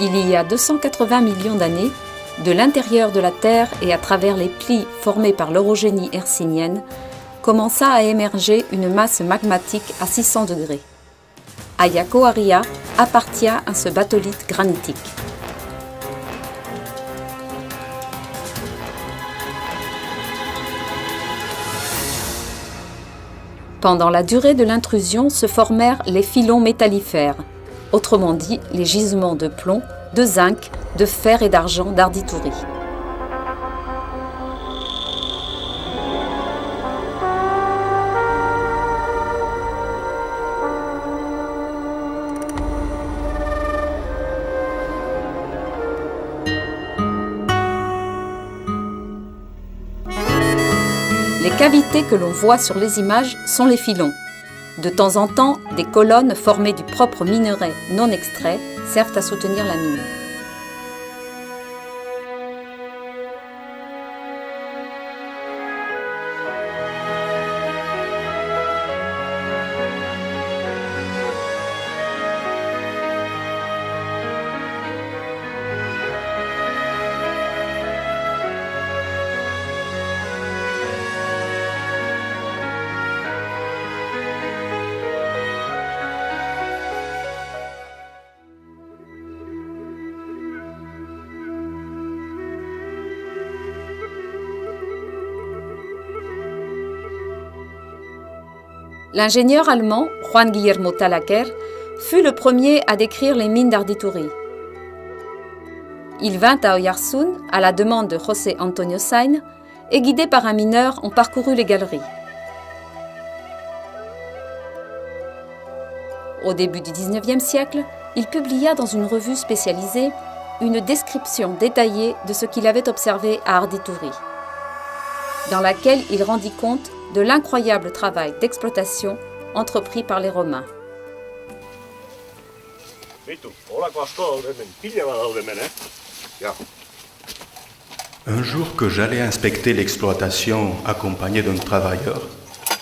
Il y a 280 millions d'années, de l'intérieur de la Terre et à travers les plis formés par l'orogénie hercynienne, commença à émerger une masse magmatique à 600 degrés. Ayacoaria appartient à ce batholithe granitique. Pendant la durée de l'intrusion se formèrent les filons métallifères, autrement dit les gisements de plomb, de zinc, de fer et d'argent d'Ardituri. Les cavités que l'on voit sur les images sont les filons. De temps en temps, des colonnes formées du propre minerai non extrait servent à soutenir la mine. L'ingénieur allemand Juan Guillermo Talaquer fut le premier à décrire les mines d'Ardituri. Il vint à Oyarzun à la demande de José Antonio Sainz et guidé par un mineur, ont parcouru les galeries. Au début du XIXe siècle, il publia dans une revue spécialisée une description détaillée de ce qu'il avait observé à Ardituri, dans laquelle il rendit compte de l'incroyable travail d'exploitation entrepris par les Romains. Un jour que j'allais inspecter l'exploitation accompagné d'un travailleur,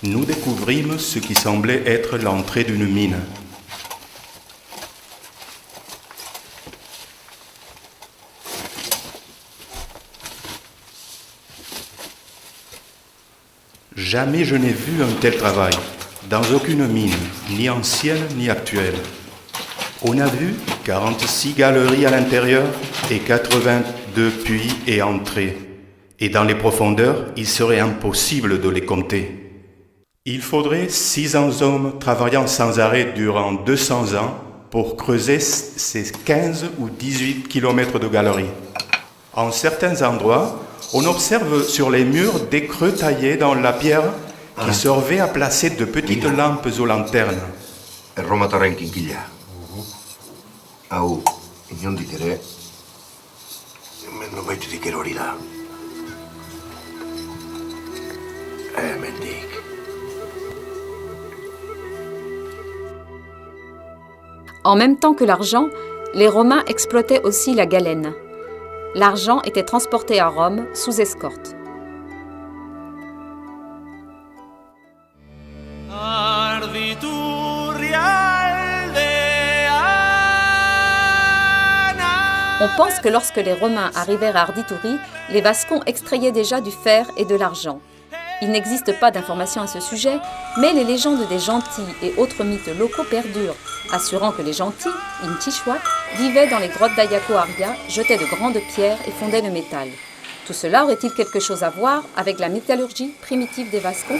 nous découvrîmes ce qui semblait être l'entrée d'une mine. Jamais je n'ai vu un tel travail, dans aucune mine, ni ancienne ni actuelle. On a vu 46 galeries à l'intérieur et 82 puits et entrées. Et dans les profondeurs, il serait impossible de les compter. Il faudrait 600 hommes travaillant sans arrêt durant 200 ans pour creuser ces 15 ou 18 kilomètres de galeries. En certains endroits, on observe sur les murs des creux taillés dans la pierre qui servaient à placer de petites lampes aux lanternes. En même temps que l'argent, les Romains exploitaient aussi la galène. L'argent était transporté à Rome sous escorte. On pense que lorsque les Romains arrivèrent à Ardituri, les Vascons extrayaient déjà du fer et de l'argent. Il n'existe pas d'informations à ce sujet, mais les légendes des gentils et autres mythes locaux perdurent, assurant que les gentils, Intihuatl, vivaient dans les grottes d'Ayacoaria, jetaient de grandes pierres et fondaient le métal. Tout cela aurait-il quelque chose à voir avec la métallurgie primitive des Vascons ?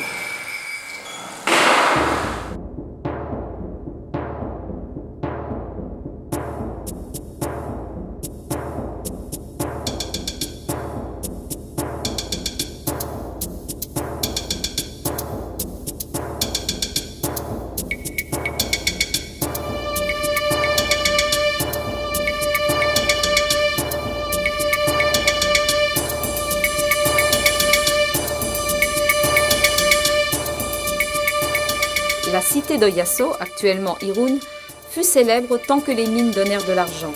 La cité d'Oyasso, actuellement Irun, fut célèbre tant que les mines donnèrent de l'argent.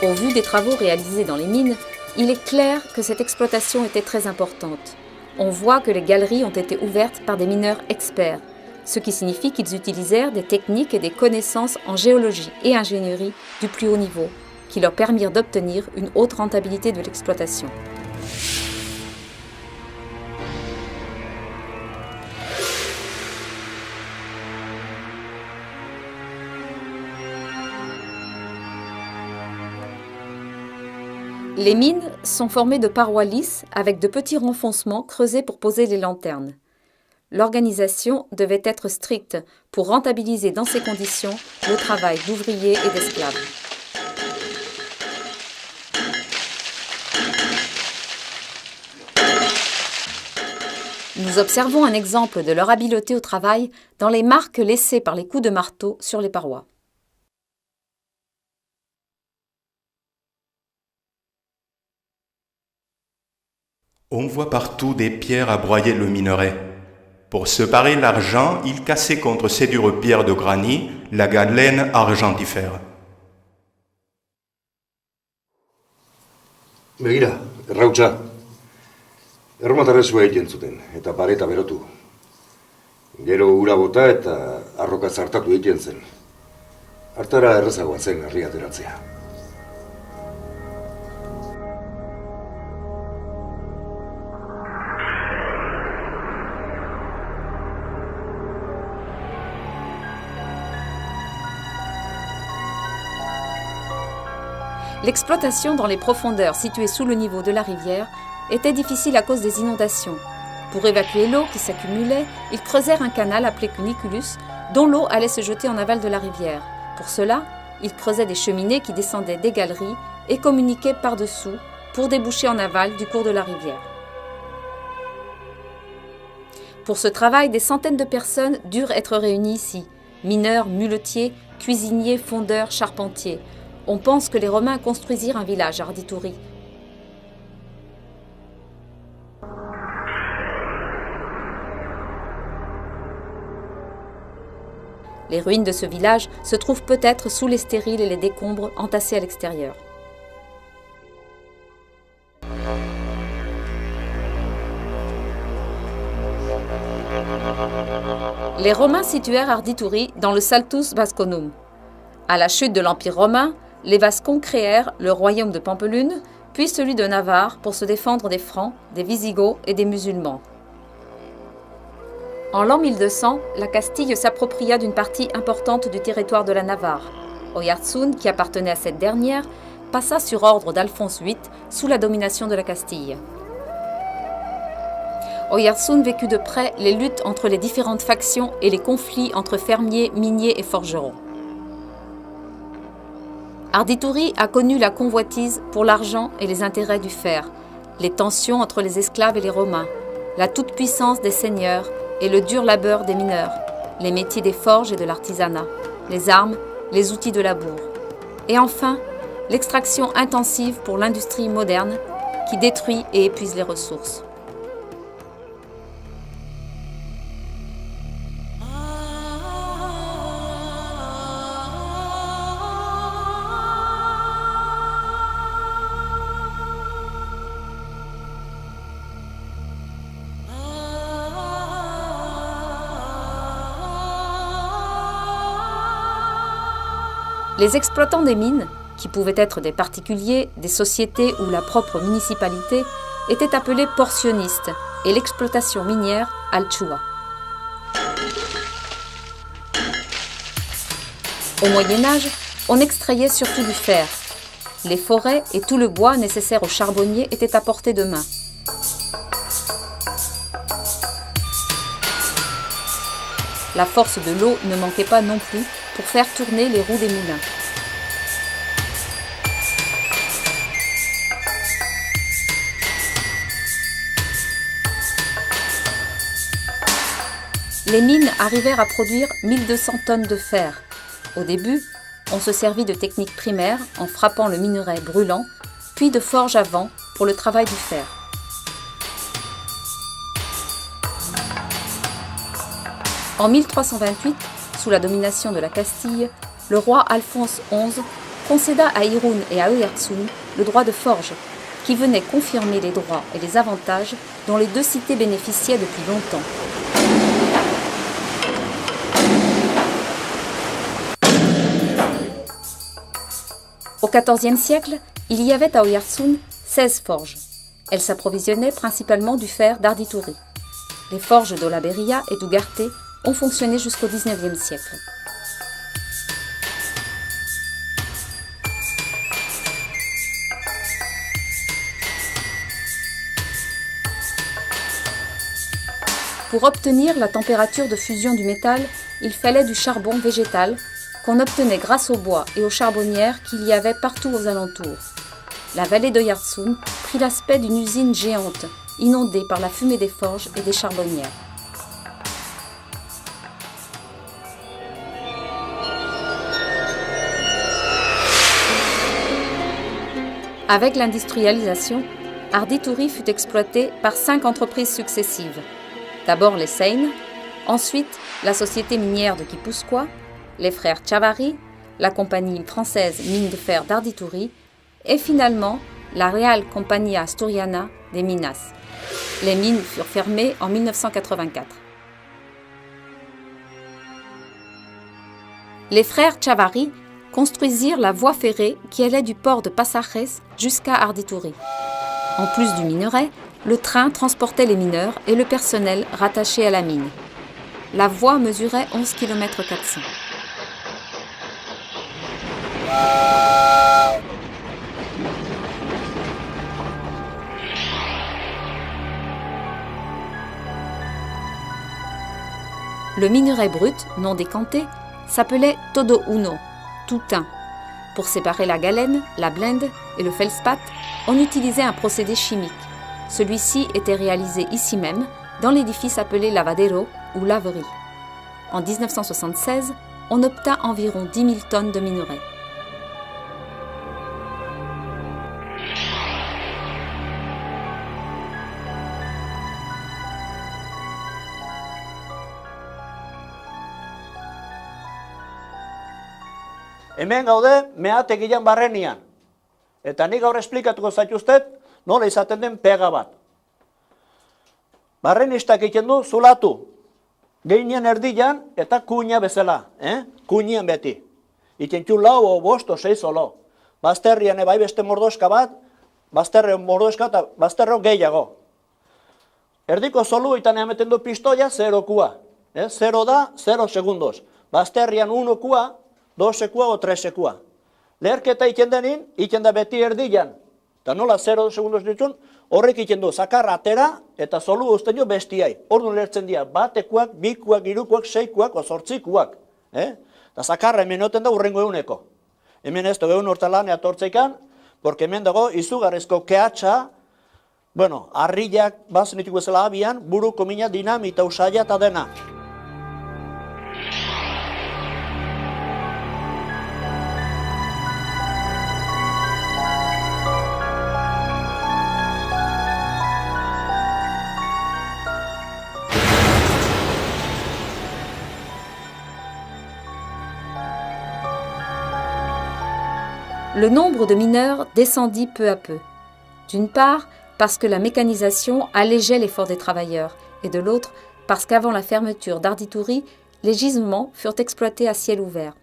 Au vu des travaux réalisés dans les mines, il est clair que cette exploitation était très importante. On voit que les galeries ont été ouvertes par des mineurs experts. ce qui signifie qu'ils utilisèrent des techniques et des connaissances en géologie et ingénierie du plus haut niveau, qui leur permirent d'obtenir une haute rentabilité de l'exploitation. Les mines sont formées de parois lisses avec de petits renfoncements creusés pour poser les lanternes. L'organisation devait être stricte pour rentabiliser dans ces conditions le travail d'ouvriers et d'esclaves. Nous observons un exemple de leur habileté au travail dans les marques laissées par les coups de marteau sur les parois. On voit partout des pierres à broyer le minerai. Pour séparer l'argent, il cassait contre ces dures pierres de granit la galène argentifère. Begira, errautsa. Erromatarrezua egiten zuten, eta pareta berotu. Gero ura bota eta arroka zartatu egiten zen. Hartara errezagoa zen herri ateratzea. L'exploitation dans les profondeurs situées sous le niveau de la rivière était difficile à cause des inondations. Pour évacuer l'eau qui s'accumulait, ils creusèrent un canal appelé cuniculus, dont l'eau allait se jeter en aval de la rivière. Pour cela, ils creusaient des cheminées qui descendaient des galeries et communiquaient par-dessous pour déboucher en aval du cours de la rivière. Pour ce travail, des centaines de personnes durent être réunies ici. Mineurs, muletiers, cuisiniers, fondeurs, charpentiers. On pense que les Romains construisirent un village à Arditouri. Les ruines de ce village se trouvent peut-être sous les stériles et les décombres entassés à l'extérieur. Les Romains situèrent Arditouri dans le Saltus Vasconum. À la chute de l'Empire romain, les Vascons créèrent le royaume de Pampelune, puis celui de Navarre pour se défendre des Francs, des Visigoths et des musulmans. En l'an 1200, la Castille s'appropria d'une partie importante du territoire de la Navarre. Oyarzun, qui appartenait à cette dernière, passa sur ordre d'Alphonse VIII sous la domination de la Castille. Oyarzun vécut de près les luttes entre les différentes factions et les conflits entre fermiers, miniers et forgerons. Arditouri a connu la convoitise pour l'argent et les intérêts du fer, les tensions entre les esclaves et les Romains, la toute-puissance des seigneurs et le dur labeur des mineurs, les métiers des forges et de l'artisanat, les armes, les outils de labour. Et enfin, l'extraction intensive pour l'industrie moderne qui détruit et épuise les ressources. Les exploitants des mines, qui pouvaient être des particuliers, des sociétés ou la propre municipalité, étaient appelés portionnistes et l'exploitation minière alchua. Au Moyen-Âge, on extrayait surtout du fer. Les forêts et tout le bois nécessaire aux charbonniers étaient à portée de main. La force de l'eau ne manquait pas non plus pour faire tourner les roues des moulins. Les mines arrivèrent à produire 1200 tonnes de fer. Au début, on se servit de techniques primaires en frappant le minerai brûlant, puis de forges à vent pour le travail du fer. En 1328, sous la domination de la Castille, le roi Alphonse XI concéda à Irun et à Oyarzun le droit de forge, qui venait confirmer les droits et les avantages dont les deux cités bénéficiaient depuis longtemps. Au XIVe siècle, il y avait à Oiartzun 16 forges. Elles s'approvisionnaient principalement du fer d'Ardituri. Les forges d'Olaberria et d'Ugarte ont fonctionné jusqu'au XIXe siècle. Pour obtenir la température de fusion du métal, il fallait du charbon végétal qu'on obtenait grâce au bois et aux charbonnières qu'il y avait partout aux alentours. La vallée d'Oiartzun prit l'aspect d'une usine géante, inondée par la fumée des forges et des charbonnières. Avec l'industrialisation, Ardituri fut exploité par 5 entreprises successives. D'abord les Seine, ensuite la société minière de Gipuzkoa, les frères Chavarri, la compagnie française mine de fer d'Ardituri et finalement la Real Compañía Asturiana des Minas. Les mines furent fermées en 1984. Les frères Chavarri construisirent la voie ferrée qui allait du port de Pasajes jusqu'à Ardituri. En plus du minerai, le train transportait les mineurs et le personnel rattaché à la mine. La voie mesurait 11 km 400. Le minerai brut, non décanté, s'appelait todo uno, tout un. Pour séparer la galène, la blende et le feldspath, on utilisait un procédé chimique. Celui-ci était réalisé ici même, dans l'édifice appelé lavadero ou laverie. En 1976, on obtint environ 10 000 tonnes de minerai. Hemen gaude meategian barrenian. Eta nik gaur esplikatuko zaituztet nola izaten den pega bat. Barrenistak egiten du zulatu. Gehinen erdian eta kuina bezala. Kuinian beti. Itentxu lau o bost o seiz olo. Bazterrian bai beste mordoska bat, bazterreon mordoska eta bazterreon gehiago. Erdiko zolu itan emeten du pistoia 0 kua. 0 da, 0 segundos. Bazterrian 1 kua, 2 sekua o 3 sekua. Leherketa iten denin, iten da beti erdian. Eta nola 0 segundos ditun, horrek iten du, zakarra atera eta zolu uzten jo bestiai. Orduan lehertzen dira, batekuak, bikuak, irukuak, seikuak, o zortzikuak. Eta zakarra hemen oten da urrengo eguneko. Hemen ez dugu egun hortalan eatortzeikan, porque hemen dago izugarrizko kehatxa, harriak bazen ditugu bezala abian, buruko mina dinamita usaila eta dena. Le nombre de mineurs descendit peu à peu. D'une part, parce que la mécanisation allégeait l'effort des travailleurs, et de l'autre, parce qu'avant la fermeture d'Ardituri, les gisements furent exploités à ciel ouvert.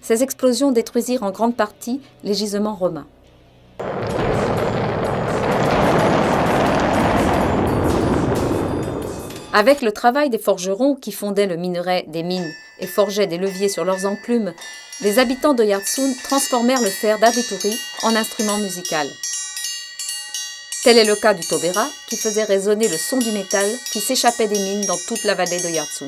Ces explosions détruisirent en grande partie les gisements romains. Avec le travail des forgerons qui fondaient le minerai des mines et forgeaient des leviers sur leurs enclumes, les habitants d'Oiartzun transformèrent le fer d'Ardituri en instrument musical. Tel est le cas du tobera, qui faisait résonner le son du métal qui s'échappait des mines dans toute la vallée d'Oiartzun.